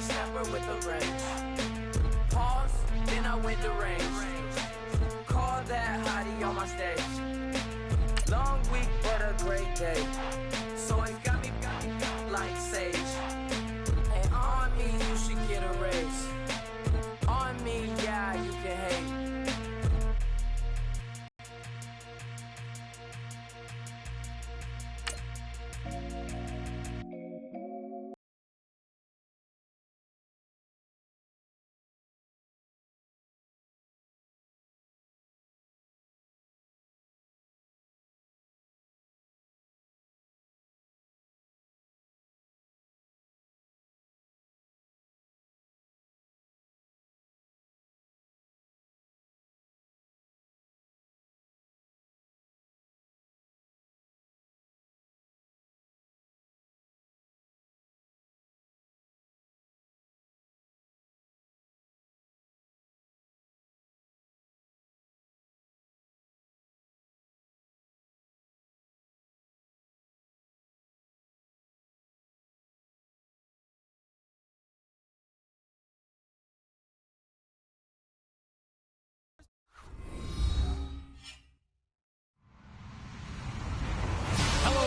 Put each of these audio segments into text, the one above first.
snapper with the range. Pause, then I went to range. Call that hottie on my stage. Long week, but a great day. So it got me like sage. And on me, you should get a raise. On me, yeah, you can hate.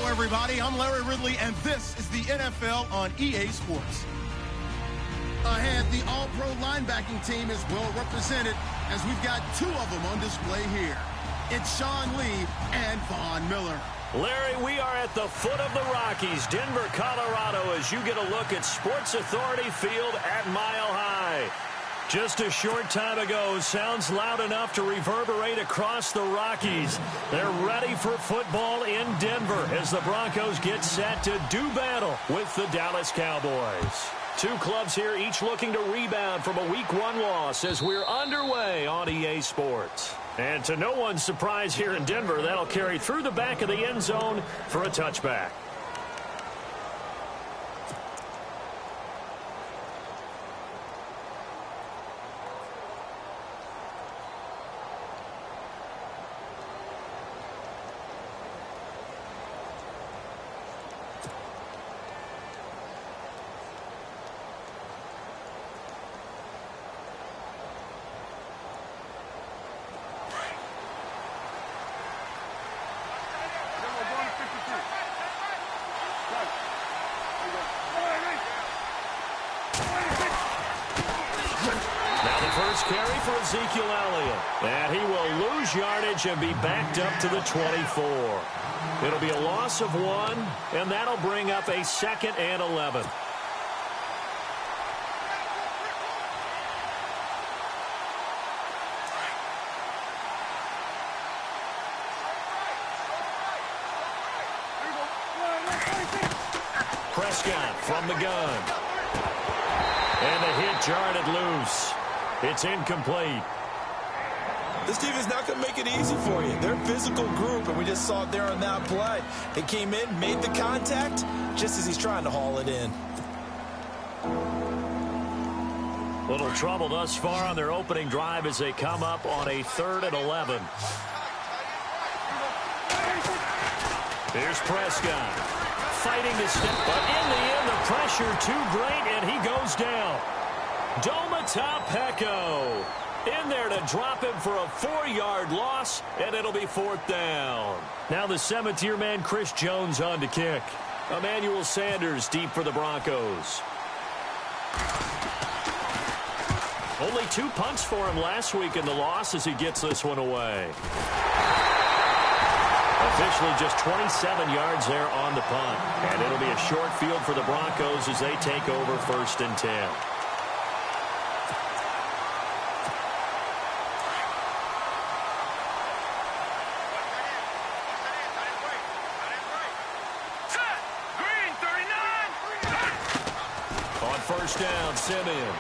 Everybody, I'm Larry Ridley, and this is the NFL on EA Sports. Ahead, the All-Pro linebacking team is well represented as we've got two of them on display here. It's Sean Lee and Von Miller. Larry, we are at the foot of the Rockies, Denver, Colorado, as you get a look at Sports Authority Field at Mile High. Just a short time ago, sounds loud enough to reverberate across the Rockies. They're ready for football in Denver as the Broncos get set to do battle with the Dallas Cowboys. Two clubs here, each looking to rebound from a Week 1 loss as we're underway on EA Sports. And to no one's surprise here in Denver, that'll carry through the back of the end zone for a touchback. Carry for Ezekiel Elliott. And he will lose yardage and be backed up to the 24. It'll be a loss of 1, and that'll bring up a 2nd and 11. Prescott from the gun. And the hit jarred loose. It's incomplete. This team is not going to make it easy for you. They're a physical group, and we just saw it there on that play. They came in, made the contact, just as he's trying to haul it in. Little trouble thus far on their opening drive as they come up on a 3rd and 11. Here's Prescott. Fighting to step, but in the end, the pressure too great, and he goes down. Peko in there to drop him for a 4-yard loss, and it'll be 4th down. Now the Cemeteer man Chris Jones on to kick. Emmanuel Sanders deep for the Broncos. Only 2 punts for him last week in the loss as he gets this one away. Officially just 27 yards there on the punt. And it'll be a short field for the Broncos as they take over 1st and 10. First down, Simeon.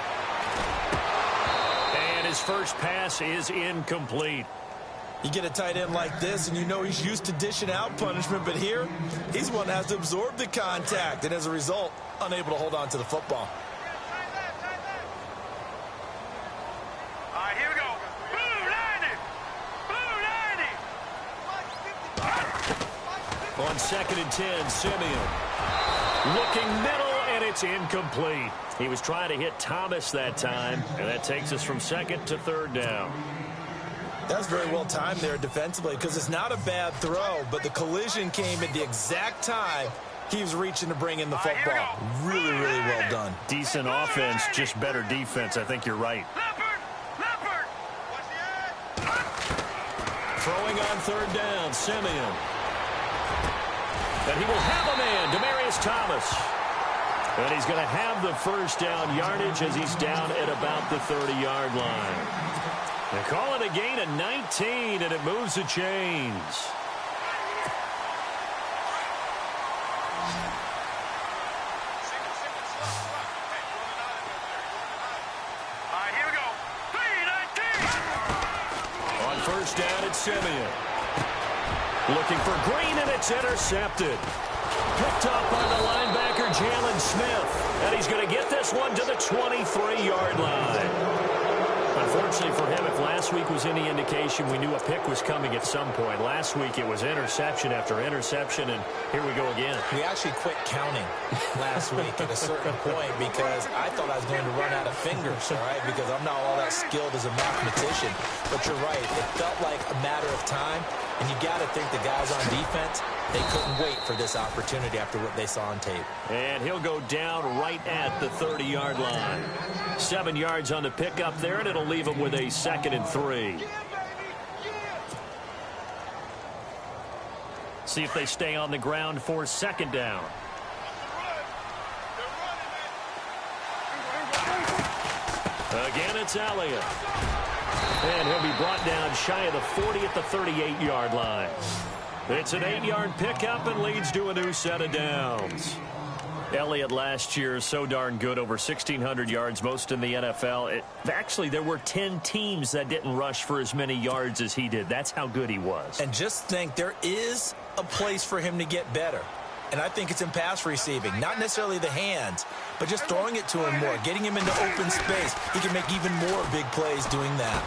And his first pass is incomplete. You get a tight end like this, and you know he's used to dishing out punishment, but here, he's the one that has to absorb the contact, and as a result, unable to hold on to the football. All right, here we go. Blue 90! Blue 90! On 2nd and 10, Simeon. Looking middle and it's incomplete. He was trying to hit Thomas that time, and that takes us from second to third down. That's very well timed there defensively because it's not a bad throw, but the collision came at the exact time he was reaching to bring in the football. Really, really well done. Decent offense, just better defense. I think you're right. Throwing on third down, Simeon. And he will have a man, Demaryius Thomas. And he's going to have the first down yardage as he's down at about the 30-yard line. They call it a gain of 19, and it moves the chains. All right, here we go. 3-19. On first down, it's Simeon. Looking for Green, and it's intercepted. Picked up by the linebacker, Jalen Smith. And he's going to get this one to the 23-yard line. Unfortunately for him, if last week was any indication, we knew a pick was coming at some point. Last week it was interception after interception, and here we go again. We actually quit counting last week at a certain point because I thought I was going to run out of fingers, all right, because I'm not all that skilled as a mathematician. But you're right. It felt like a matter of time, and you got to think the guys on defense, they couldn't wait for this opportunity after what they saw on tape. And he'll go down right at the 30-yard line. 7 yards on the pickup there, and it'll leave him with a 2nd and 3. See if they stay on the ground for second down. Again, it's Elliott. And he'll be brought down shy of the 40 at the 38-yard line. It's an 8-yard pickup and leads to a new set of downs. Elliott last year so darn good, over 1,600 yards, most in the NFL. Actually, there were 10 teams that didn't rush for as many yards as he did. That's how good he was. And just think, there is a place for him to get better. And I think it's in pass receiving. Not necessarily the hands, but just throwing it to him more, getting him into open space. He can make even more big plays doing that.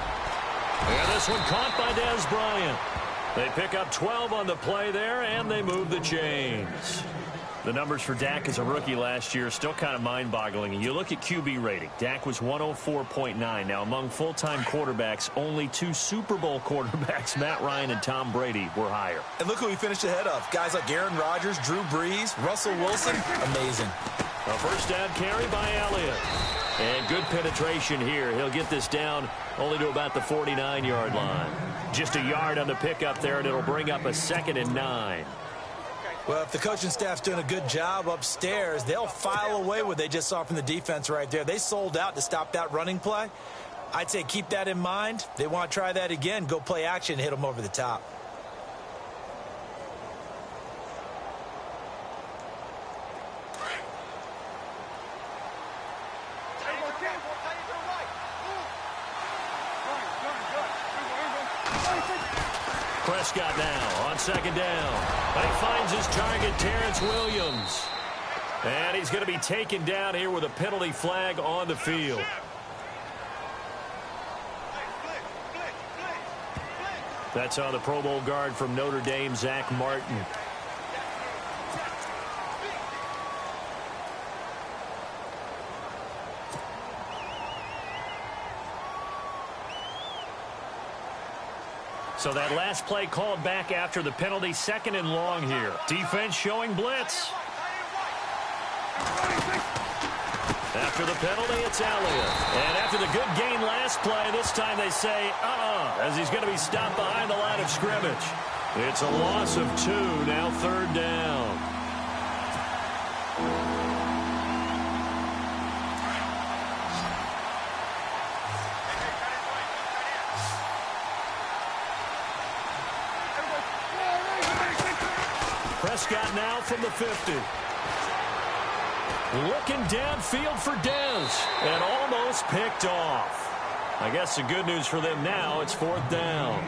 And this one caught by Dez Bryant. They pick up 12 on the play there, and they move the chains. The numbers for Dak as a rookie last year are still kind of mind-boggling. And you look at QB rating. Dak was 104.9. Now, among full-time quarterbacks, only 2 Super Bowl quarterbacks, Matt Ryan and Tom Brady, were higher. And look who he finished ahead of. Guys like Aaron Rodgers, Drew Brees, Russell Wilson. Amazing. A first down carry by Elliott. And good penetration here. He'll get this down only to about the 49-yard line. Just a yard on the pickup there, and it'll bring up a 2nd and 9. Well, if the coaching staff's doing a good job upstairs, they'll file away what they just saw from the defense right there. They sold out to stop that running play. I'd say keep that in mind. They want to try that again. Go play action, hit them over the top. Prescott now on second down. But he finds his target, Terrence Williams. And he's going to be taken down here with a penalty flag on the field. That's on the Pro Bowl guard from Notre Dame, Zach Martin. So that last play called back after the penalty, 2nd and long here. Defense showing blitz. After the penalty, it's Elliott. And after the good gain last play, this time they say, as he's going to be stopped behind the line of scrimmage. It's a loss of 2, now 3rd down. Prescott now from the 50. Looking downfield for Dez. And almost picked off. I guess the good news for them now, it's 4th down.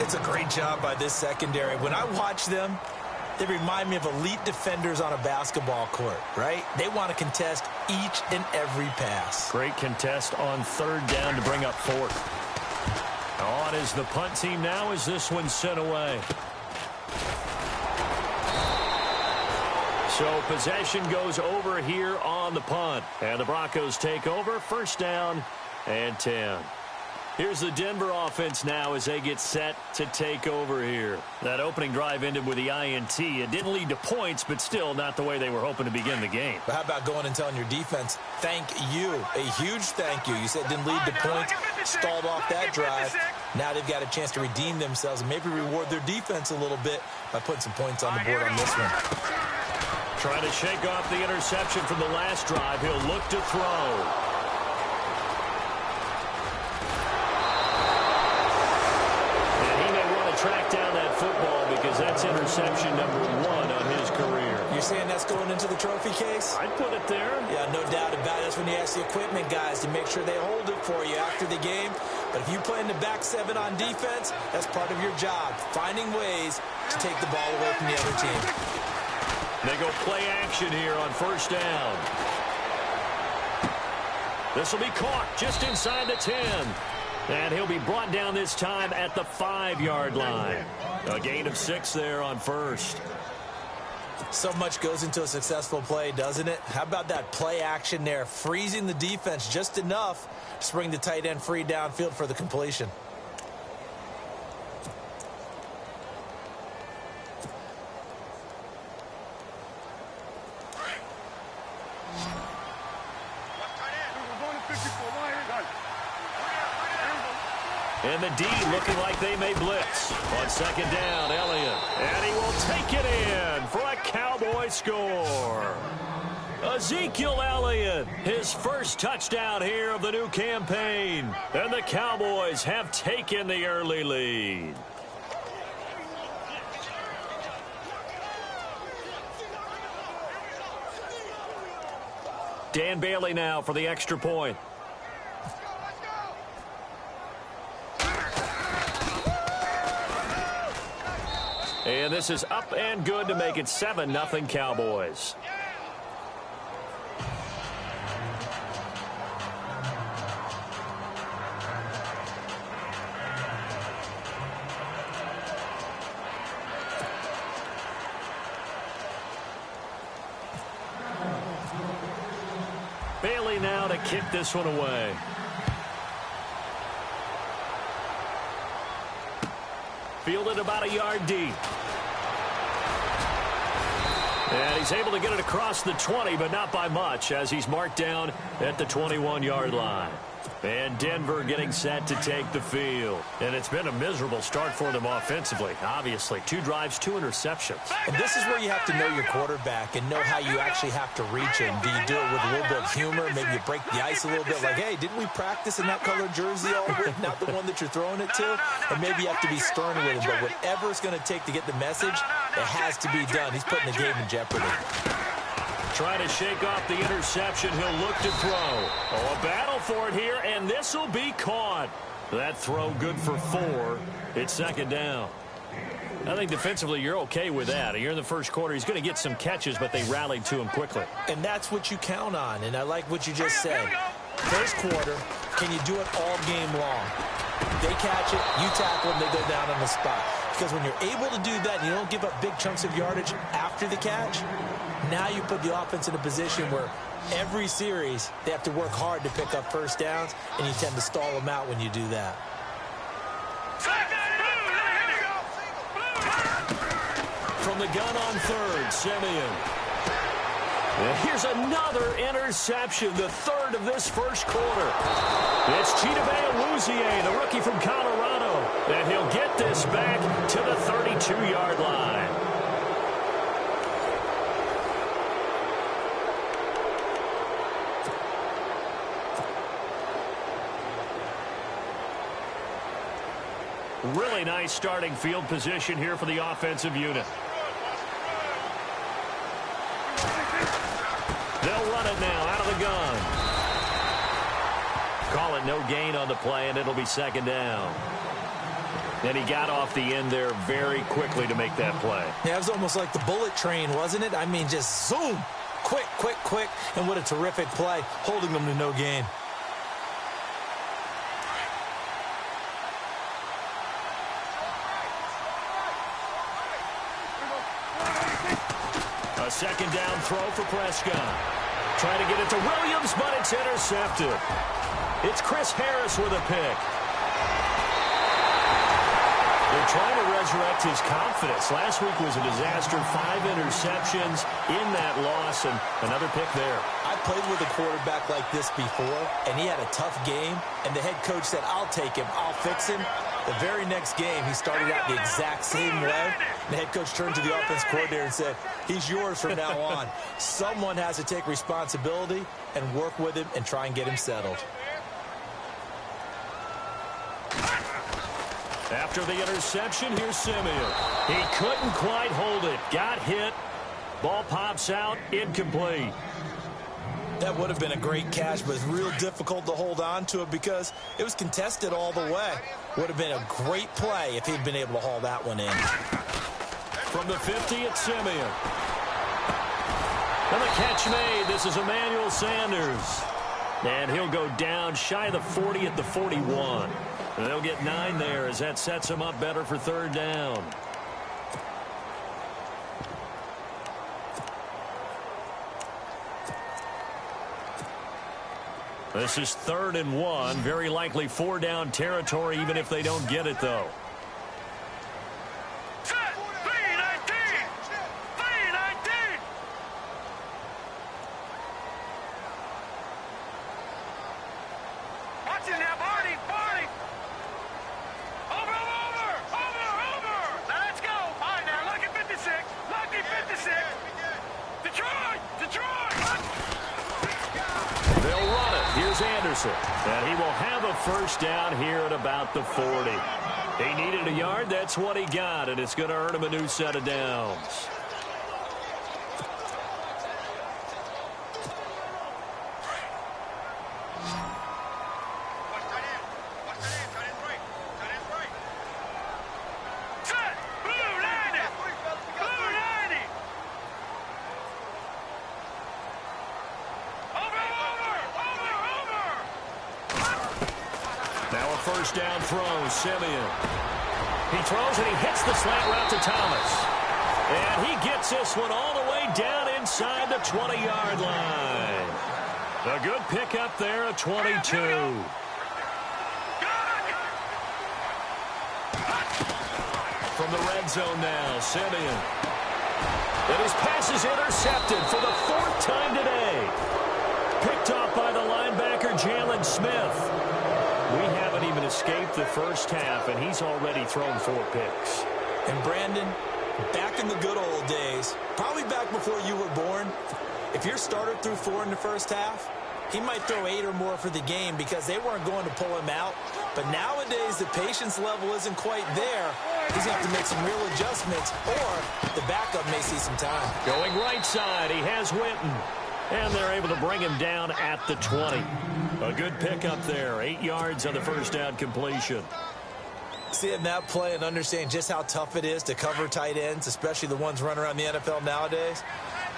It's a great job by this secondary. When I watch them, they remind me of elite defenders on a basketball court, right? They want to contest each and every pass. Great contest on 3rd down to bring up 4th. On is the punt team now as this one's sent away. So possession goes over here on the punt. And the Broncos take over. First down and 10. Here's the Denver offense now as they get set to take over here. That opening drive ended with the INT. It didn't lead to points, but still not the way they were hoping to begin the game. But how about going and telling your defense, thank you, a huge thank you. You said it didn't lead to points, stalled off that drive. Now they've got a chance to redeem themselves and maybe reward their defense a little bit by putting some points on the board on this one. Trying to shake off the interception from the last drive. He'll look to throw. Track down that football because that's interception number 1 on his career. You're saying that's going into the trophy case? I'd put it there. Yeah, no doubt about it. That's when you ask the equipment guys to make sure they hold it for you after the game. But if you play in the back 7 on defense, that's part of your job, finding ways to take the ball away from the other team. They go play action here on first down. This will be caught just inside the 10. And he'll be brought down this time at the 5-yard line. A gain of 6 there on first. So much goes into a successful play, doesn't it? How about that play action there? Freezing the defense just enough to bring the tight end free downfield for the completion. And the D looking like they may blitz. On second down, Elliott. And he will take it in for a Cowboy score. Ezekiel Elliott, his first touchdown here of the new campaign. And the Cowboys have taken the early lead. Dan Bailey now for the extra point. And this is up and good to make it 7-0 Cowboys. Bailey now to kick this one away. Fielded about a yard deep. And he's able to get it across the 20, but not by much, as he's marked down at the 21-yard line. And Denver getting set to take the field. And it's been a miserable start for them offensively, obviously. 2 drives, 2 interceptions. And this is where you have to know your quarterback and know how you actually have to reach him. Do you do it with a little bit of humor? Maybe you break the ice a little bit, like, hey, didn't we practice in that colored jersey all week? Not the one that you're throwing it to. And maybe you have to be stern with him. But whatever it's going to take to get the message, it has to be done. He's putting the game in jeopardy. Trying to shake off the interception. He'll look to throw. Oh, a battle for it here, and this will be caught. That throw good for 4. It's second down. I think defensively you're okay with that. You're in the first quarter. He's going to get some catches, but they rallied to him quickly. And that's what you count on, and I like what you just said. First quarter, can you do it all game long? They catch it, you tackle them, they go down on the spot. Because when you're able to do that and you don't give up big chunks of yardage after the catch, now you put the offense in a position where every series they have to work hard to pick up first downs, and you tend to stall them out when you do that. From the gun on third, Simeon. And here's another interception, the 3rd of this first quarter. It's Chidobe Awuzie, the rookie from Colorado, and he'll get this back to the 32-yard line. Really nice starting field position here for the offensive unit. They'll run it now out of the gun. Call it no gain on the play, and it'll be second down. And he got off the end there very quickly to make that play. Yeah, it was almost like the bullet train, wasn't it? I mean, just zoom. Quick, quick, quick. And what a terrific play, holding them to no gain. A second down throw for Prescott. Trying to get it to Williams, but it's intercepted. It's Chris Harris with a pick. They're trying to resurrect his confidence. Last week was a disaster. 5 interceptions in that loss, and another pick there. I played with a quarterback like this before, and he had a tough game, and the head coach said, I'll take him, I'll fix him. The very next game, he started out the exact same way. The head coach turned to the offense coordinator and said, he's yours from now on. Someone has to take responsibility and work with him and try and get him settled. After the interception, here's Simeon. He couldn't quite hold it. Got hit. Ball pops out. Incomplete. That would have been a great catch, but it's real difficult to hold on to it because it was contested all the way. Would have been a great play if he'd been able to haul that one in. From the 50, it's Simeon. And the catch made. This is Emmanuel Sanders. And he'll go down shy of the 40 at the 41. And they'll get 9 there as that sets him up better for third down. This is 3rd and 1. Very likely 4-down territory, even if they don't get it, though. Set! 3-19! 3-19! Watch it now, Barney! Barney! Over! Now let's go! All right, now, lucky 56! Lucky 56! Detroit! They'll run it. Here's Anderson. And he will have a first down here at about the 40. He needed a yard. That's what he got. And it's going to earn him a new set of downs. First down throw, Simeon. He throws and he hits the slant route to Thomas. And he gets this one all the way down inside the 20-yard line. A good pickup there at 22. From the red zone now, Simeon. And his pass is intercepted for the 4th time today. Picked off by the linebacker, Jalen Smith. We haven't even escaped the first half, and he's already thrown 4 picks. And Brandon, back in the good old days, probably back before you were born, if your starter threw 4 in the first half, he might throw 8 or more for the game because they weren't going to pull him out. But nowadays, the patience level isn't quite there. He's going to have to make some real adjustments, or the backup may see some time. Going right side, he has Winton. And they're able to bring him down at the 20. A good pickup there. 8 yards on the first down completion. Seeing that play and understand just how tough it is to cover tight ends, especially the ones running around the NFL nowadays,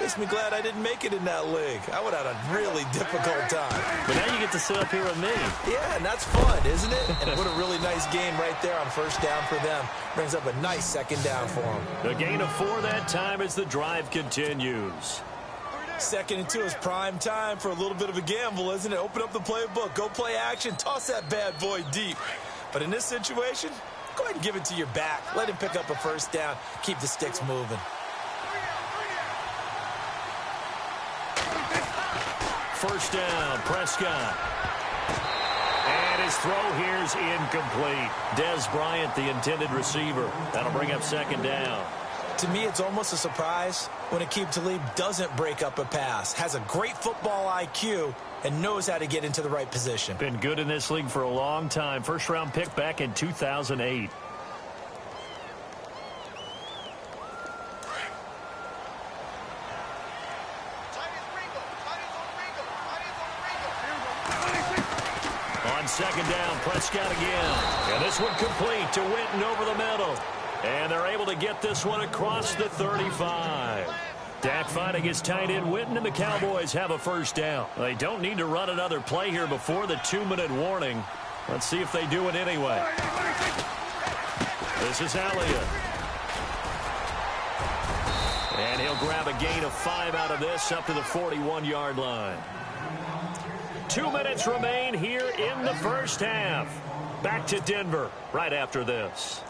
makes me glad I didn't make it in that league. I would have had a really difficult time. But now you get to sit up here with me. Yeah, and that's fun, isn't it? And what a really nice game right there on first down for them. Brings up a nice second down for them. A gain of 4 that time as the drive continues. 2nd and 2 is prime time for a little bit of a gamble, isn't it? Open up the playbook, go play action, toss that bad boy deep. But in this situation, go ahead and give it to your back. Let him pick up a first down. Keep the sticks moving. First down, Prescott. And his throw here's incomplete. Dez Bryant, the intended receiver. That'll bring up 2nd down. To me, it's almost a surprise when Aqib Talib doesn't break up a pass, has a great football IQ, and knows how to get into the right position. Been good in this league for a long time. First-round pick back in 2008. On 2nd down, Prescott again. And this one complete to Winton over the middle. And they're able to get this one across the 35. Dak finding his tight end Winton, and the Cowboys have a first down. They don't need to run another play here before the 2-minute warning. Let's see if they do it anyway. This is Elliott. And he'll grab a gain of 5 out of this up to the 41-yard line. 2 minutes remain here in the first half. Back to Denver right after this.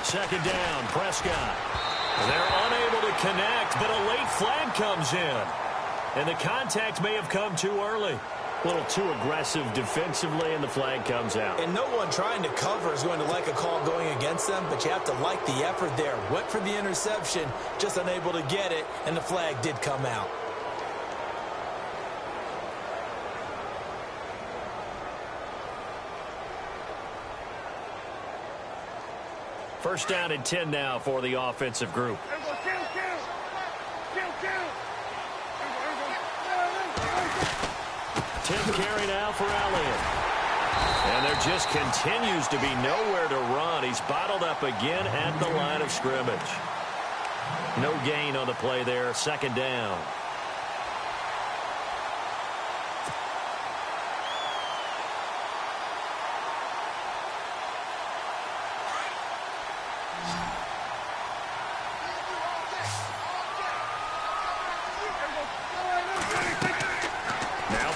Second down, Prescott. They're unable to connect, but a late flag comes in. And the contact may have come too early. A little too aggressive defensively, and the flag comes out. And no one trying to cover is going to like a call going against them, but you have to like the effort there. Went for the interception, just unable to get it, and the flag did come out. First down and 10 now for the offensive group. 10th carry now for Elliott. And there just continues to be nowhere to run. He's bottled up again at the line of scrimmage. No gain on the play there. Second down.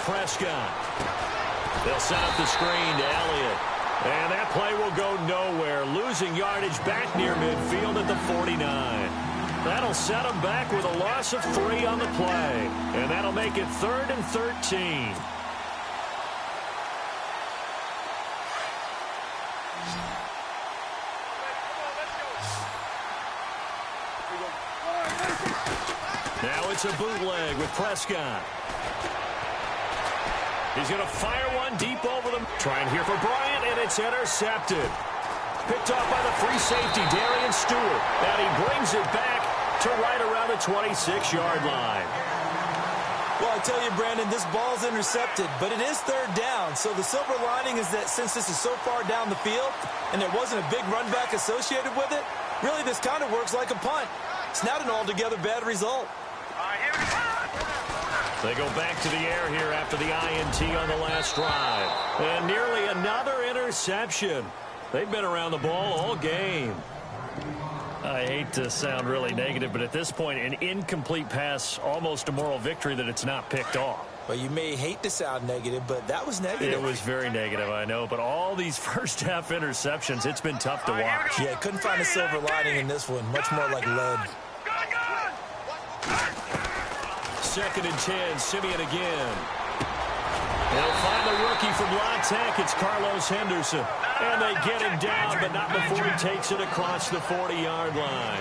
Prescott. They'll set up the screen to Elliott. And that play will go nowhere. Losing yardage back near midfield at the 49. That'll set them back with a loss of 3 on the play. And that'll make it 3rd and 13. Now it's a bootleg with Prescott. He's going to fire one deep over them. Trying here for Bryant, and it's intercepted. Picked off by the free safety, Darian Stewart. And he brings it back to right around the 26-yard line. Well, I tell you, Brandon, this ball's intercepted, but it is 3rd down. So the silver lining is that since this is so far down the field and there wasn't a big run back associated with it, really this kind of works like a punt. It's not an altogether bad result. They go back to the air here after the INT on the last drive. And nearly another interception. They've been around the ball all game. I hate to sound really negative, but at this point, an incomplete pass, almost a moral victory that it's not picked off. Well, you may hate to sound negative, but that was negative. It was very negative, I know. But all these first-half interceptions, it's been tough to watch. Yeah, couldn't find a silver lining in this one. Much more like lead. 2nd and 10, Simeon again. They'll find the rookie from La Tech. It's Carlos Henderson. And they get him down, but not before he takes it across the 40-yard line.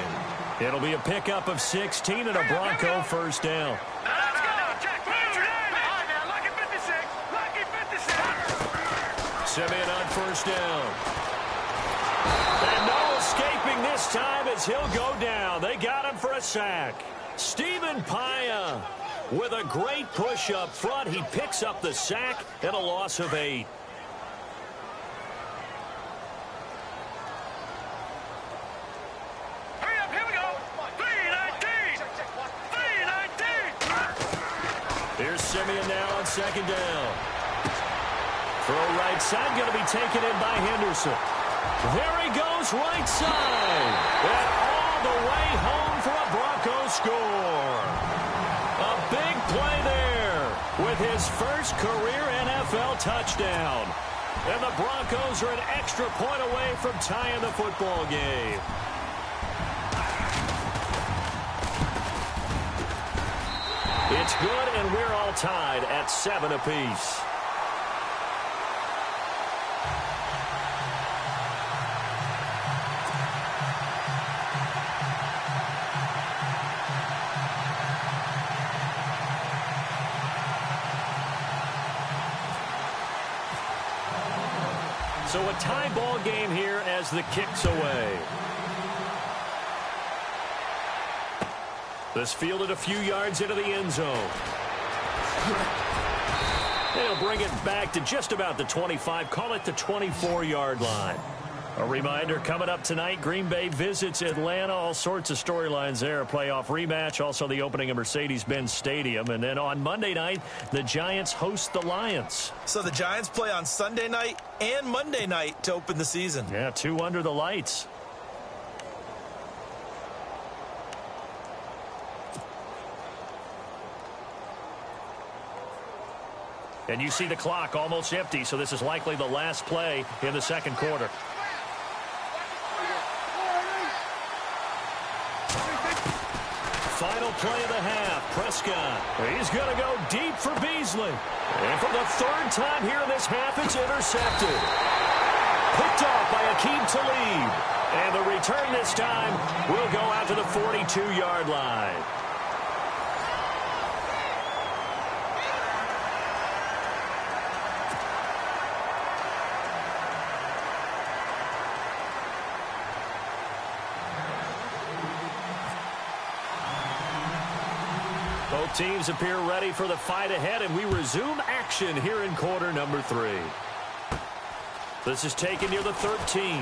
It'll be a pickup of 16 and a Bronco first down. Simeon on first down. And no escaping this time as he'll go down. They got him for a sack. Stephen Paya with a great push up front. He picks up the sack and a loss of 8. Hurry up, here we go. 3-19. 3-19. Here's Simeon now on second down. Throw right side, going to be taken in by Henderson. There he goes right side. And all the way home for a Broncos score. A big play there with his first career NFL touchdown. And the Broncos are an extra point away from tying the football game. It's good, and we're all tied at 7 apiece. So a tie ball game here as the kick's away. This fielded a few yards into the end zone. They'll bring it back to just about the 25, call it the 24-yard line. A reminder, coming up tonight, Green Bay visits Atlanta. All sorts of storylines there. A playoff rematch, also the opening of Mercedes-Benz Stadium. And then on Monday night, the Giants host the Lions. So the Giants play on Sunday night and Monday night to open the season. Yeah, 2 under the lights. And you see the clock almost empty, so this is likely the last play in the second quarter. Final play of the half. Prescott. He's going to go deep for Beasley. And for the 3rd time here in this half, it's intercepted. Picked off by Aqib Talib. And the return this time will go out to the 42-yard line. Both teams appear ready for the fight ahead, and we resume action here in quarter number 3. This is taken near the 13.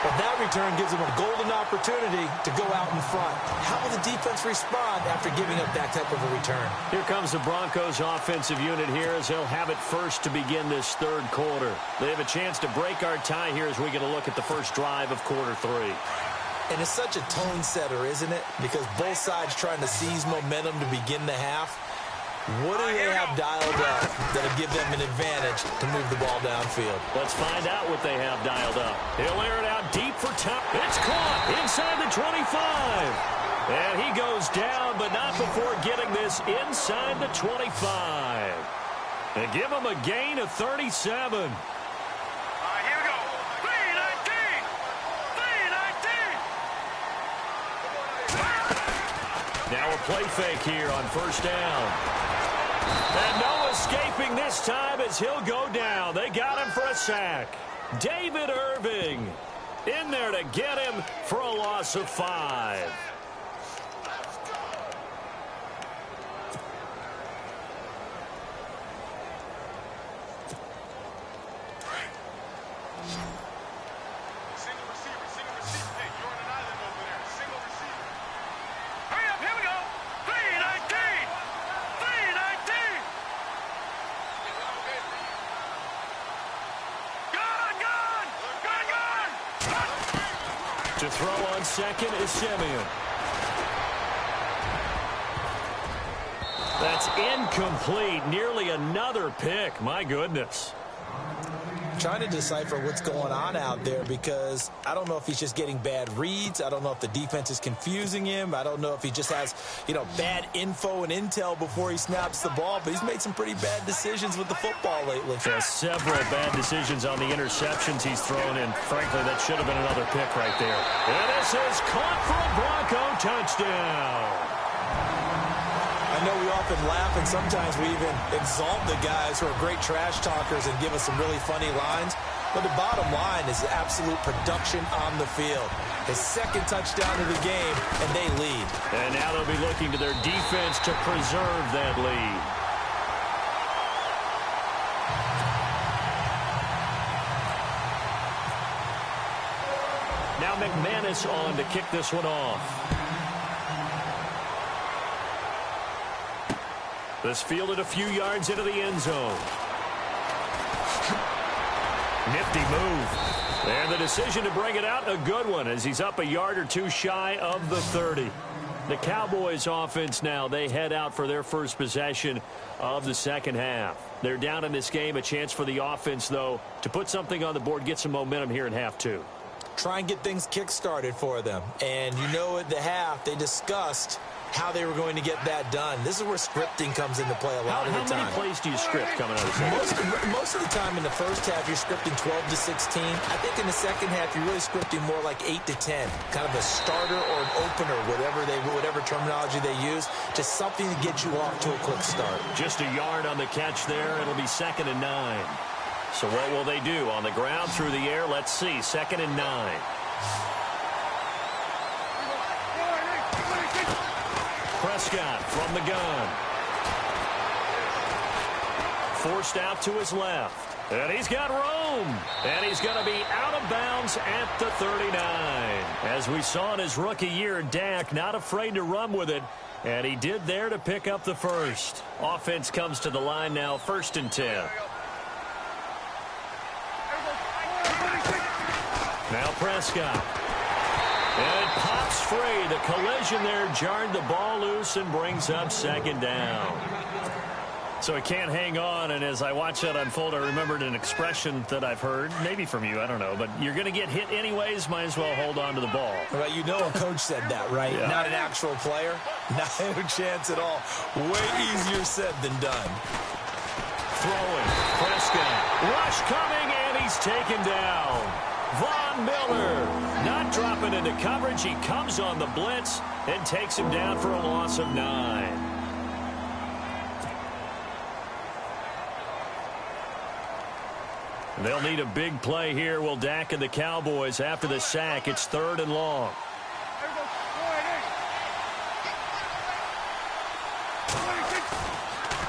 But that return gives them a golden opportunity to go out in front. How will the defense respond after giving up that type of a return? Here comes the Broncos offensive unit here as they'll have it first to begin this 3rd quarter. They have a chance to break our tie here as we get a look at the first drive of quarter 3. And it's such a tone setter, isn't it? Because both sides trying to seize momentum to begin the half. What do they have dialed up that'll give them an advantage to move the ball downfield? Let's find out what they have dialed up. He'll air it out deep for top. It's caught inside the 25. And he goes down, but not before getting this inside the 25. And give him a gain of 37. Here we go. 319. 319. Now a play fake here on first down. And no escaping this time as he'll go down. They got him for a sack. David Irving in there to get him for a loss of 5. To throw on second is Simeon. That's incomplete. Nearly another pick. My goodness. Trying to decipher what's going on out there because I don't know if he's just getting bad reads. I don't know if the defense is confusing him. I don't know if he just has, bad info and intel before he snaps the ball. But he's made some pretty bad decisions with the football lately. Yeah, several bad decisions on the interceptions he's thrown in. Frankly, that should have been another pick right there. And this is caught for a Bronco touchdown. I know we often laugh, and sometimes we even exalt the guys who are great trash talkers and give us some really funny lines. But the bottom line is absolute production on the field. His 2nd touchdown of the game, and they lead. And now they'll be looking to their defense to preserve that lead. Now McManus on to kick this one off. This fielded a few yards into the end zone. Nifty move. And the decision to bring it out, a good one, as he's up a yard or two shy of the 30. The Cowboys offense now, they head out for their first possession of the second half. They're down in this game, a chance for the offense, though, to put something on the board, get some momentum here in half 2. Try and get things kick-started for them. And at the half, they discussed how they were going to get that done. This is where scripting comes into play a lot of the time. How many plays do you script coming out of the second? Most of the time in the first half, you're scripting 12 to 16. I think in the second half, you're really scripting more like 8 to 10. Kind of a starter or an opener, whatever terminology they use. Just something to get you off to a quick start. Just a yard on the catch there. It'll be 2nd and 9. So what will they do? On the ground, through the air? Let's see. 2nd and 9. Prescott from the gun. forced out to his left. And he's got room. And he's going to be out of bounds at the 39. As we saw in his rookie year, Dak not afraid to run with it. And he did there to pick up the first. Offense comes to the line now, 1st and 10. Now Prescott. And it pops free. The collision there jarred the ball loose and brings up 2nd down. So he can't hang on, and as I watch that unfold, I remembered an expression that I've heard, maybe from you, I don't know, but you're going to get hit anyways, might as well hold on to the ball. Well, you know a coach said that, right? Yeah. Not an actual player. Not a chance at all. Way easier said than done. Throwing. Prescott. Rush coming, and he's taken down. Von Miller not dropping into coverage. He comes on the blitz and takes him down for a loss of 9. They'll need a big play here. Will Dak and the Cowboys after the sack. It's 3rd and long.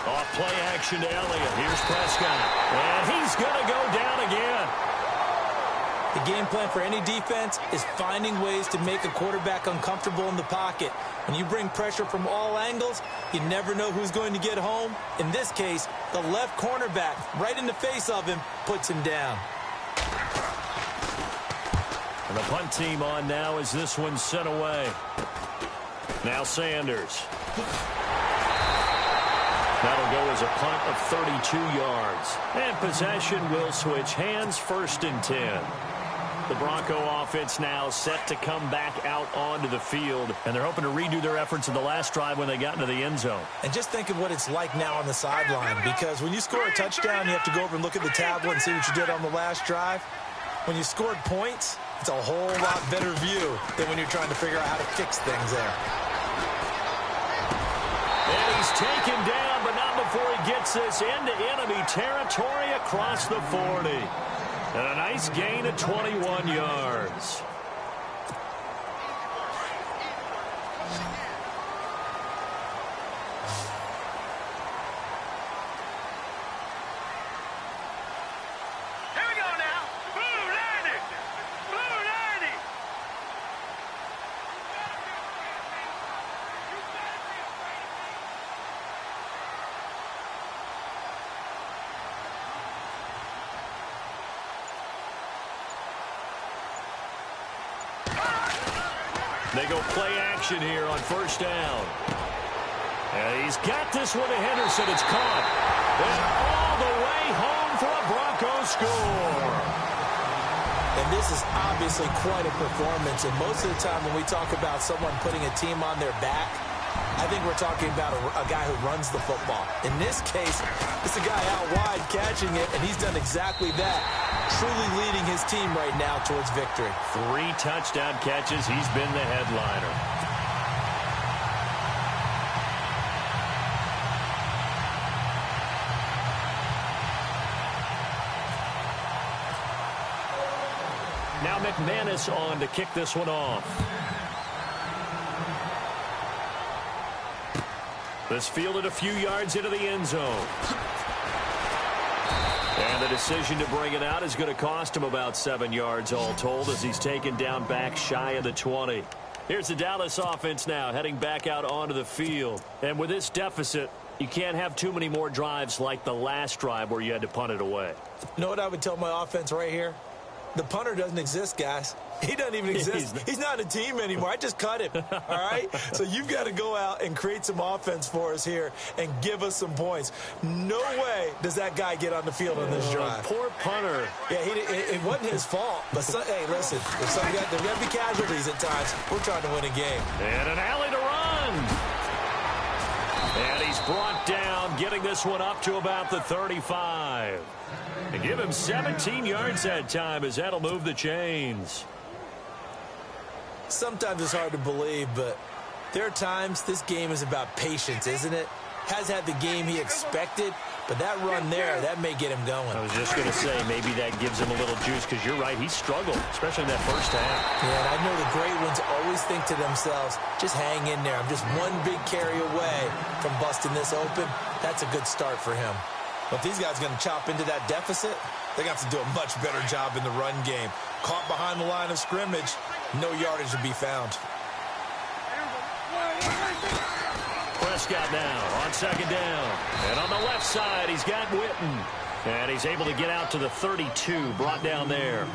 Off play action to Elliott. Here's Prescott. And he's going to go down again. The game plan for any defense is finding ways to make a quarterback uncomfortable in the pocket. When you bring pressure from all angles, you never know who's going to get home. In this case, the left cornerback, right in the face of him, puts him down. And the punt team on now as this one's sent away. Now Sanders. That'll go as a punt of 32 yards. And possession will switch hands, 1st and 10. The Bronco offense now set to come back out onto the field, and they're hoping to redo their efforts in the last drive when they got into the end zone. And just think of what it's like now on the sideline, because when you score a touchdown, you have to go over and look at the tablet and see what you did on the last drive. When you scored points, it's a whole lot better view than when you're trying to figure out how to fix things there. And he's taken down, but not before he gets this into enemy territory across the 40. And a nice gain of 21 yards. Here we go now. Blue 90. Blue 90. They go play action here on 1st down. And he's got this one to Henderson. It's caught. And all the way home for a Broncos score. And this is obviously quite a performance. And most of the time when we talk about someone putting a team on their back, I think we're talking about a guy who runs the football. In this case, it's a guy out wide catching it, and he's done exactly that. Truly leading his team right now towards victory. 3 touchdown catches. He's been the headliner. Now McManus on to kick this one off. This fielded a few yards into the end zone. And the decision to bring it out is going to cost him about 7 yards all told as he's taken down back shy of the 20. Here's the Dallas offense now heading back out onto the field. And with this deficit, you can't have too many more drives like the last drive where you had to punt it away. You know what I would tell my offense right here? The punter doesn't exist, guys. He doesn't even exist. He's not a team anymore. I just cut him, all right? So you've got to go out and create some offense for us here and give us some points. No way does that guy get on the field on this drive. Poor punter. Yeah, it wasn't his fault. But, hey, listen, there's got to be casualties at times. We're trying to win a game. And an alley to run. And he's brought down, getting this one up to about the 35. And give him 17 yards that time as that'll move the chains. Sometimes it's hard to believe, but there are times this game is about patience, isn't it? Has had the game he expected, but that run there, that may get him going. I was just going to say, maybe that gives him a little juice, because you're right, he struggled, especially in that first half. Yeah, and I know the great ones always think to themselves, just hang in there. I'm just one big carry away from busting this open. That's a good start for him. But these guys are going to chop into that deficit. They're going to have to do a much better job in the run game. Caught behind the line of scrimmage, no yardage to be found. Prescott now on second down. And on the left side, he's got Witten. And he's able to get out to the 32, brought down there.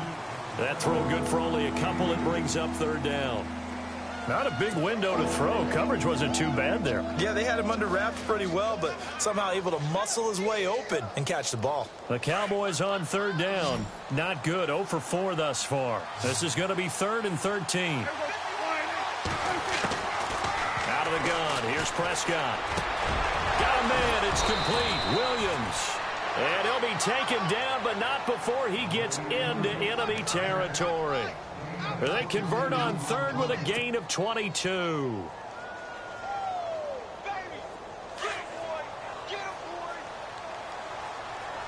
That throw good for only a couple. It brings up third down. Not a big window to throw. Coverage wasn't too bad there. Yeah, they had him under wraps pretty well, but somehow able to muscle his way open and catch the ball. The Cowboys on third down. Not good. 0 for 4 thus far. This is going to be 3rd and 13. Out of the gun. Here's Prescott. Got a man. It's complete. Williams. And he'll be taken down, but not before he gets into enemy territory. They convert on 3rd with a gain of 22.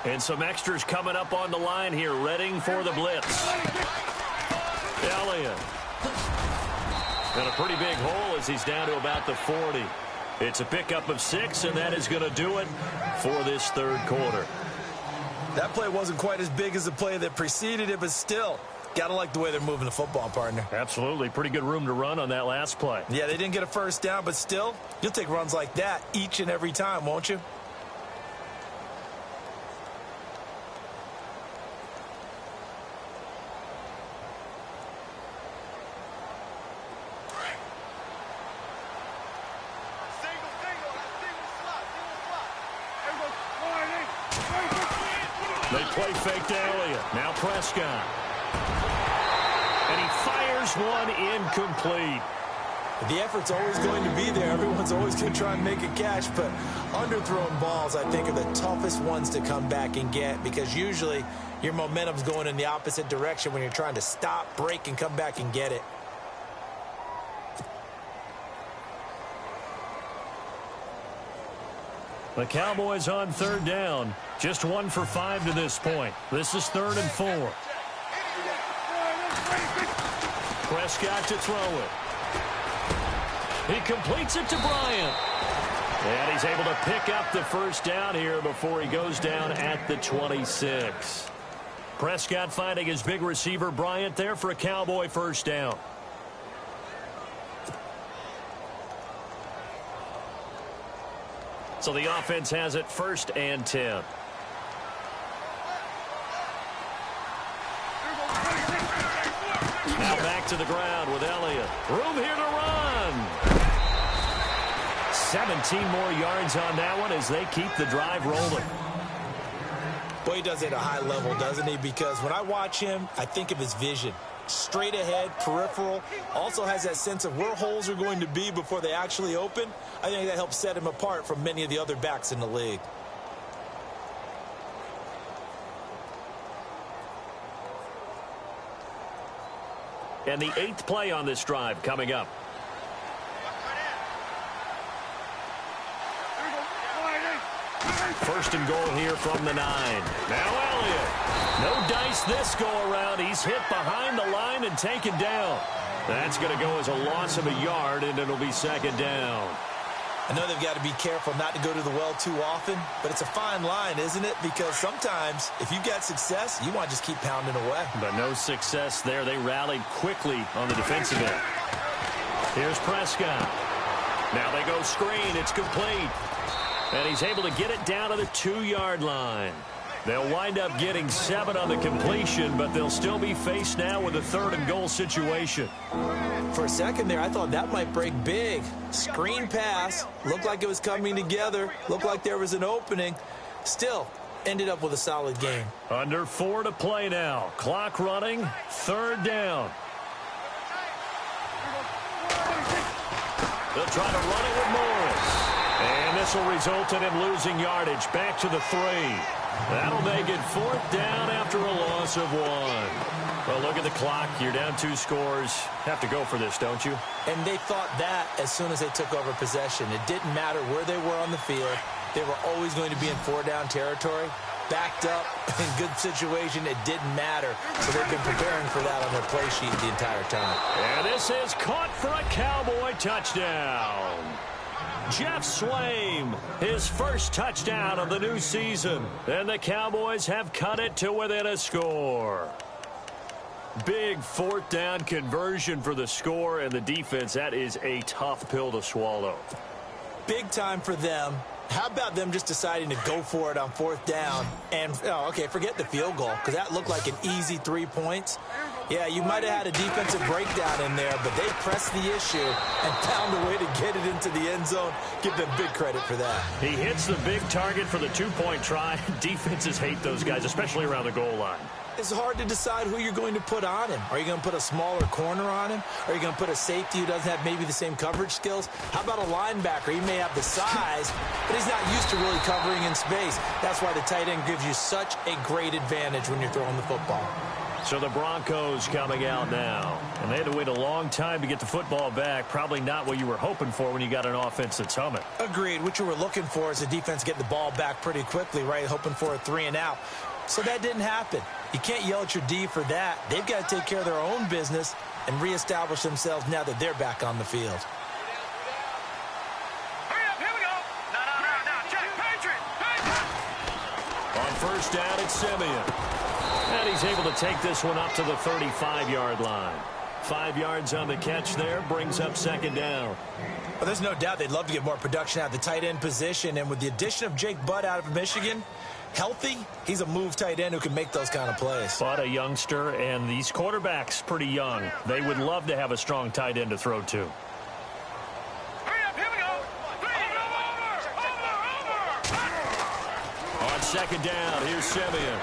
And some extras coming up on the line here, readying for the blitz. Elliott. And a pretty big hole as he's down to about the 40. It's a pickup of 6, and that is going to do it for this third quarter. That play wasn't quite as big as the play that preceded it, but still, got to like the way they're moving the football, partner. Absolutely. Pretty good room to run on that last play. Yeah, they didn't get a first down, but still, you'll take runs like that each and every time, won't you? They play fake to Elliott. Now Prescott. And he fires one incomplete. The effort's always going to be there. Everyone's always going to try and make a catch, but underthrown balls, I think, are the toughest ones to come back and get because usually your momentum's going in the opposite direction when you're trying to stop, break, and come back and get it. The Cowboys on third down. Just 1 for 5 to this point. This is 3rd and 4. Prescott to throw it. He completes it to Bryant. And he's able to pick up the first down here before he goes down at the 26. Prescott finding his big receiver Bryant there for a Cowboy first down. So the offense has it 1st and 10. Now back to the ground with Elliott. Room here to run. 17 more yards on that one as they keep the drive rolling. Boy, he does it at a high level, doesn't he? Because when I watch him, I think of his vision. Straight ahead, peripheral, also has that sense of where holes are going to be before they actually open. I think that helps set him apart from many of the other backs in the league. And the 8th play on this drive coming up. First and goal here from the 9. Now Elliott. No dice this go around. He's hit behind the line and taken down. That's going to go as a loss of a yard, and it'll be 2nd down. I know they've got to be careful not to go to the well too often, but it's a fine line, isn't it? Because sometimes if you've got success, you want to just keep pounding away. But no success there. They rallied quickly on the defensive end. Here's Prescott. Now they go screen. It's complete. And he's able to get it down to the 2-yard line. They'll wind up getting 7 on the completion, but they'll still be faced now with a 3rd and goal situation. For a second there, I thought that might break big. Screen pass. Looked like it was coming together. Looked like there was an opening. Still, ended up with a solid game. Under 4 to play now. Clock running. 3rd down. They'll try to run it with Morris. And this will result in him losing yardage back to the 3. That'll make it 4th down after a loss of 1. Well, look at the clock. You're down 2 scores. Have to go for this, don't you? And they thought that as soon as they took over possession. It didn't matter where they were on the field. They were always going to be in 4-down territory. Backed up, in good situation, it didn't matter. So they've been preparing for that on their play sheet the entire time. And this is caught for a Cowboy touchdown. Jeff Swaim, his first touchdown of the new season. And the Cowboys have cut it to within a score. Big fourth down conversion for the score, and the defense, that is a tough pill to swallow. Big time for them. How about them just deciding to go for it on fourth down? And, okay, forget the field goal, because that looked like an easy 3 points. Yeah, you might have had a defensive breakdown in there, but they pressed the issue and found a way to get it into the end zone. Give them big credit for that. He hits the big target for the 2-point try. Defenses hate those guys, especially around the goal line. It's hard to decide who you're going to put on him. Are you going to put a smaller corner on him? Are you going to put a safety who doesn't have maybe the same coverage skills? How about a linebacker? He may have the size, but he's not used to really covering in space. That's why the tight end gives you such a great advantage when you're throwing the football. So the Broncos coming out now. And they had to wait a long time to get the football back. Probably not what you were hoping for when you got an offense that's humming. Agreed. What you were looking for is the defense getting the ball back pretty quickly, right? Hoping for a 3 and out. So that didn't happen. You can't yell at your D for that. They've got to take care of their own business and reestablish themselves now that they're back on the field. Hurry up, here we go. Now, check, Patriot. On first down, it's Simeon. And he's able to take this one up to the 35-yard line. 5 yards on the catch there, brings up second down. Well, there's no doubt they'd love to get more production out of the tight end position, and with the addition of Jake Butt out of Michigan, healthy, he's a move tight end who can make those kind of plays. But a youngster, and these quarterbacks pretty young. They would love to have a strong tight end to throw to. Hurry up, here we go. Over. On second down, here's Simeon.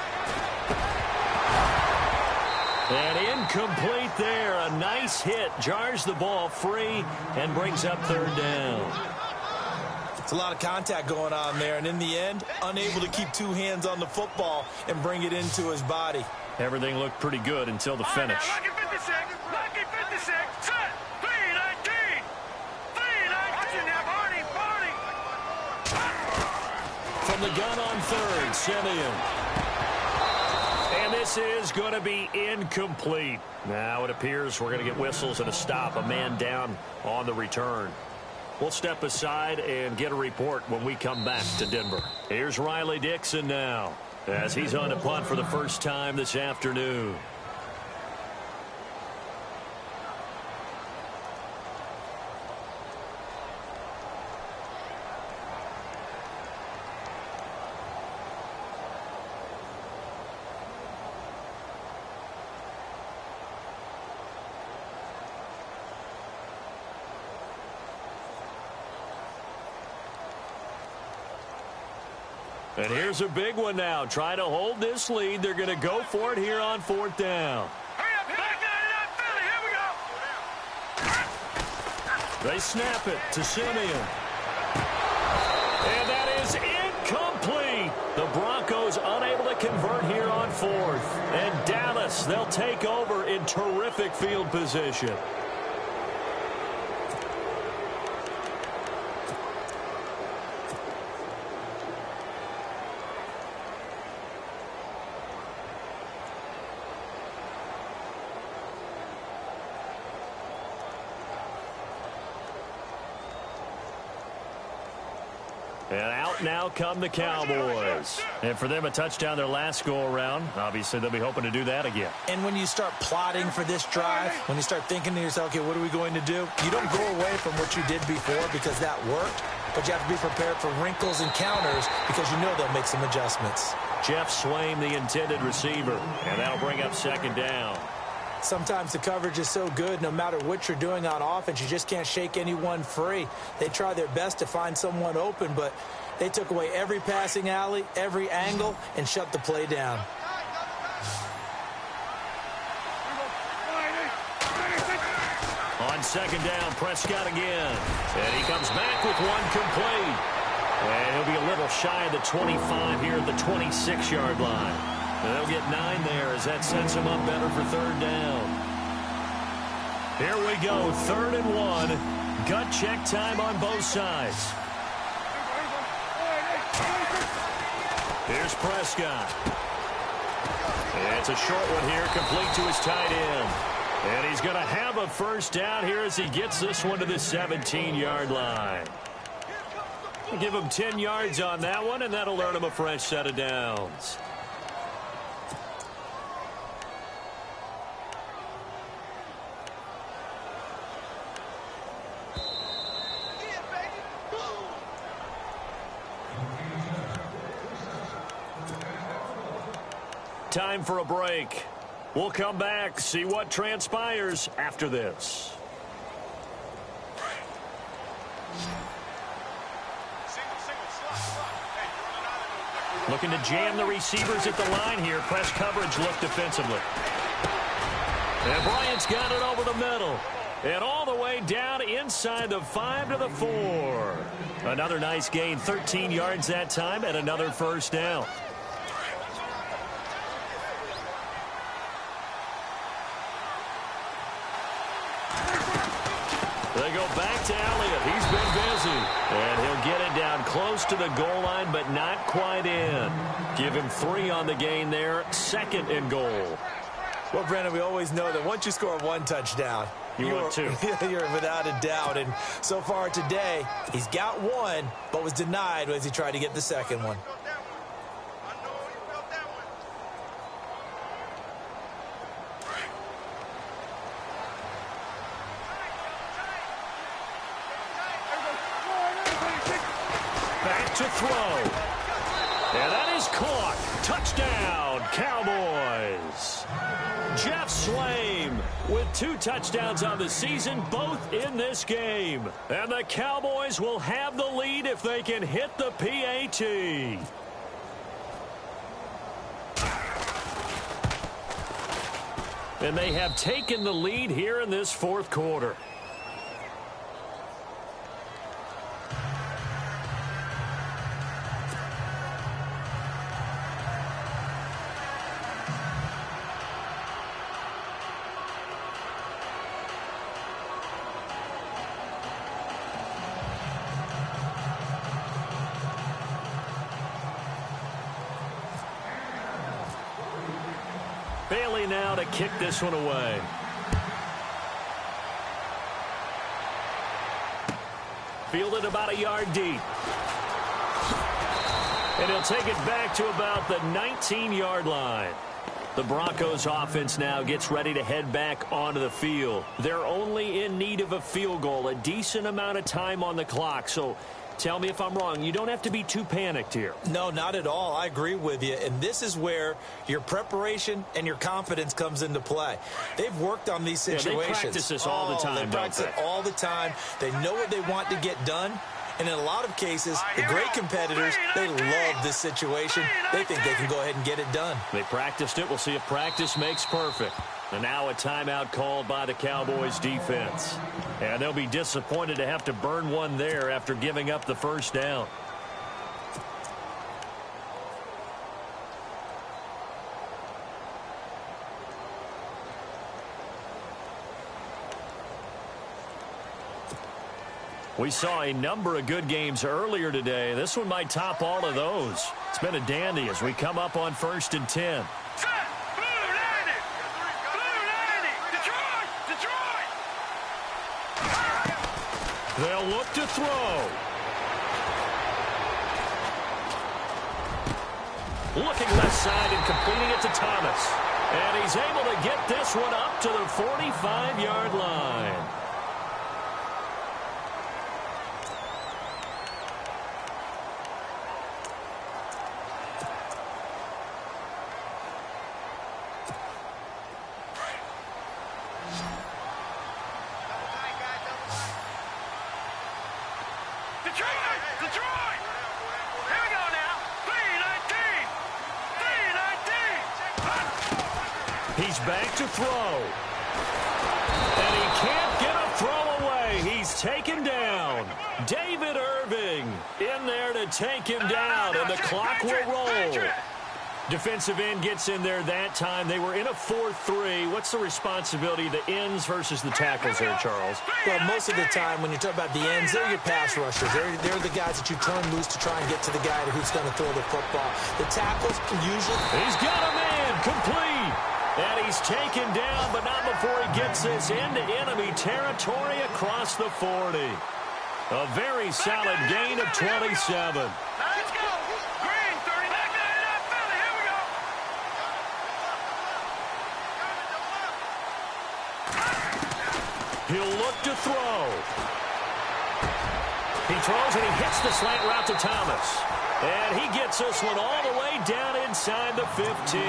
And incomplete there. A nice hit. Jars the ball free and brings up third down. It's a lot of contact going on there, and in the end, unable to keep 2 hands on the football and bring it into his body. Everything looked pretty good until the finish. Lucky 56, lucky 56, set, 319, 319, Barney. From the gun on third, Simeon. And this is going to be incomplete. Now it appears we're going to get whistles and a stop. A man down on the return. We'll step aside and get a report when we come back to Denver. Here's Riley Dixon now as he's on to punt for the first time this afternoon. And here's a big one now. Trying to hold this lead. They're going to go for it here on fourth down. Hurry up, back Philly, here we go. They snap it to Simeon. And that is incomplete. The Broncos unable to convert here on fourth. And Dallas, they'll take over in terrific field position. And out now come the Cowboys. And for them, a touchdown their last go-around. Obviously, they'll be hoping to do that again. And when you start plotting for this drive, when you start thinking to yourself, okay, what are we going to do? You don't go away from what you did before because that worked, but you have to be prepared for wrinkles and counters because you know they'll make some adjustments. Jeff Swaim, the intended receiver, and that'll bring up second down. Sometimes the coverage is so good, no matter what you're doing on offense, you just can't shake anyone free. They try their best to find someone open, but they took away every passing alley, every angle, and shut the play down. On second down, Prescott again. And he comes back with one complete. And he'll be a little shy of the 25 here at the 26-yard line. And they'll get 9 there as that sets him up better for third down. Here we go, 3rd and 1. Gut check time on both sides. Here's Prescott. It's a short one here, complete to his tight end. And he's going to have a first down here as he gets this one to the 17-yard line. Give him 10 yards on that one, and that'll earn him a fresh set of downs. Time for a break. We'll come back, see what transpires after this. Looking to jam the receivers at the line here. Press coverage look defensively. And Bryant's got it over the middle. And all the way down inside the 5 to the 4. Another nice gain, 13 yards that time, and another first down. They go back to Elliott. He's been busy. And he'll get it down close to the goal line, but not quite in. Give him 3 on the gain there. 2nd and goal. Well, Brandon, we always know that once you score 1 touchdown, you're 2. You're without a doubt. And so far today, he's got 1, but was denied as he tried to get the 2nd one. To throw. And that is caught. Touchdown, Cowboys. Jeff Swaim with 2 touchdowns on the season, both in this game. And the Cowboys will have the lead if they can hit the PAT. And they have taken the lead here in this 4th quarter. Bailey now to kick this one away. Fielded about a yard deep. And he'll take it back to about the 19-yard line. The Broncos offense now gets ready to head back onto the field. They're only in need of a field goal, a decent amount of time on the clock. So tell me if I'm wrong. You don't have to be too panicked here. No, not at all. I agree with you. And this is where your preparation and your confidence comes into play. They've worked on these situations. Yeah, they practice this all the time. They practice it all the time. They know what they want to get done. And in a lot of cases, the great competitors, they love this situation. They think they can go ahead and get it done. They practiced it. We'll see if practice makes perfect. And now a timeout called by the Cowboys defense. And they'll be disappointed to have to burn one there after giving up the first down. We saw a number of good games earlier today. This one might top all of those. It's been a dandy as we come up on 1st and 10. They'll look to throw. Looking left side and completing it to Thomas. And he's able to get this one up to the 45-yard line. He's back to throw. And he can't get a throw away. He's taken down. David Irving in there to take him down, and the clock will roll. Defensive end gets in there that time. They were in a 4-3. What's the responsibility of the ends versus the tackles there, Charles? Well, most of the time when you talk about the ends, they're your pass rushers. They're the guys that you turn loose to try and get to the guy who's going to throw the football. The tackles usually... He's got a man complete. And he's taken down, but not before he gets this into enemy territory across the 40. A very solid gain of 27. Let's go. Green, 30. Back there in Philly. Here we go. He'll look to throw. He throws and he hits the slant route to Thomas. And he gets this one all the way down inside the 15.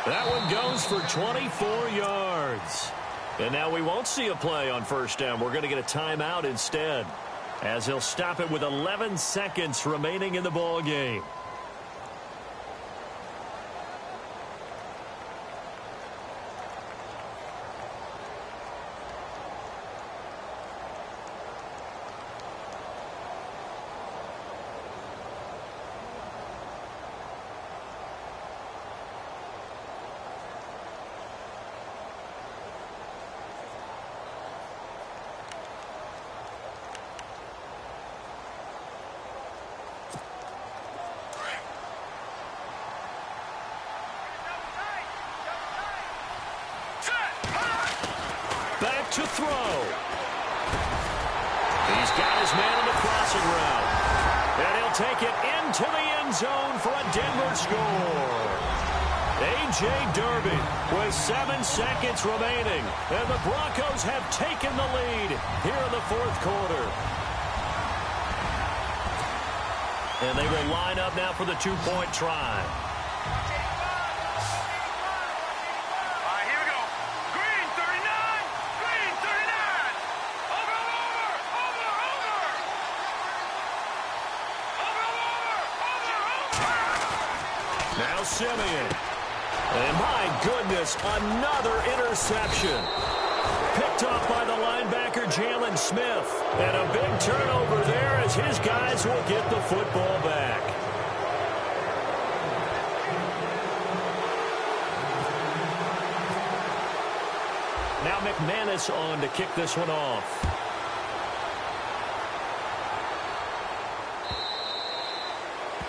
That one goes for 24 yards. And now we won't see a play on first down. We're going to get a timeout instead, as he'll stop it with 11 seconds remaining in the ball game. Back to throw. He's got his man on the crossing route. And he'll take it into the end zone for a Denver score. A.J. Derby with 7 seconds remaining. And the Broncos have taken the lead here in the fourth quarter. And they will line up now for the two-point try. Now Simeon. And my goodness, another interception. Picked up by the linebacker, Jalen Smith. And a big turnover there as his guys will get the football back. Now McManus on to kick this one off.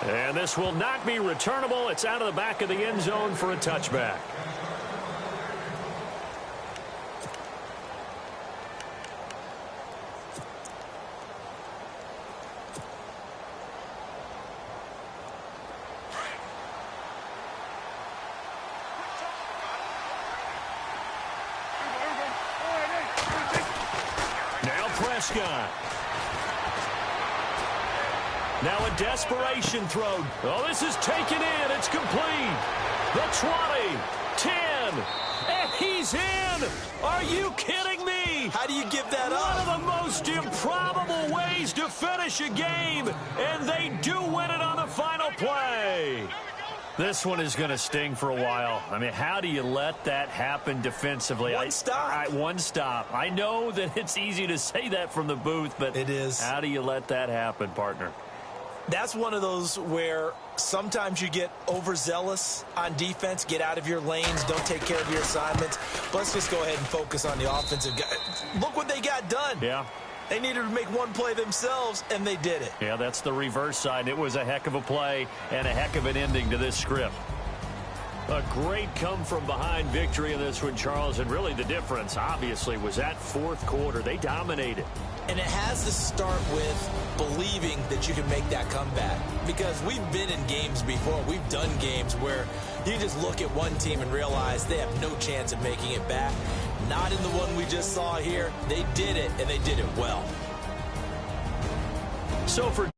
And this will not be returnable. It's out of the back of the end zone for a touchback. Now Prescott. Now a desperation throw. Oh, this is taken in. It's complete. The 20, 10, and he's in. Are you kidding me? How do you give that up? One of the most improbable ways to finish a game, and they do win it on the final play. This one is going to sting for a while. I mean, how do you let that happen defensively? One stop. One stop. I know that it's easy to say that from the booth, but it is. How do you let that happen, partner? That's one of those where sometimes you get overzealous on defense, get out of your lanes, don't take care of your assignments. But let's just go ahead and focus on the offensive guy. Look what they got done. Yeah. They needed to make one play themselves, and they did it. Yeah, that's the reverse side. It was a heck of a play and a heck of an ending to this script. A great come-from-behind victory in this one, Charles, and really the difference, obviously, was that fourth quarter. They dominated. And it has to start with believing that you can make that comeback. Because we've been in games before. We've done games where you just look at one team and realize they have no chance of making it back. Not in the one we just saw here. They did it, and they did it well. So for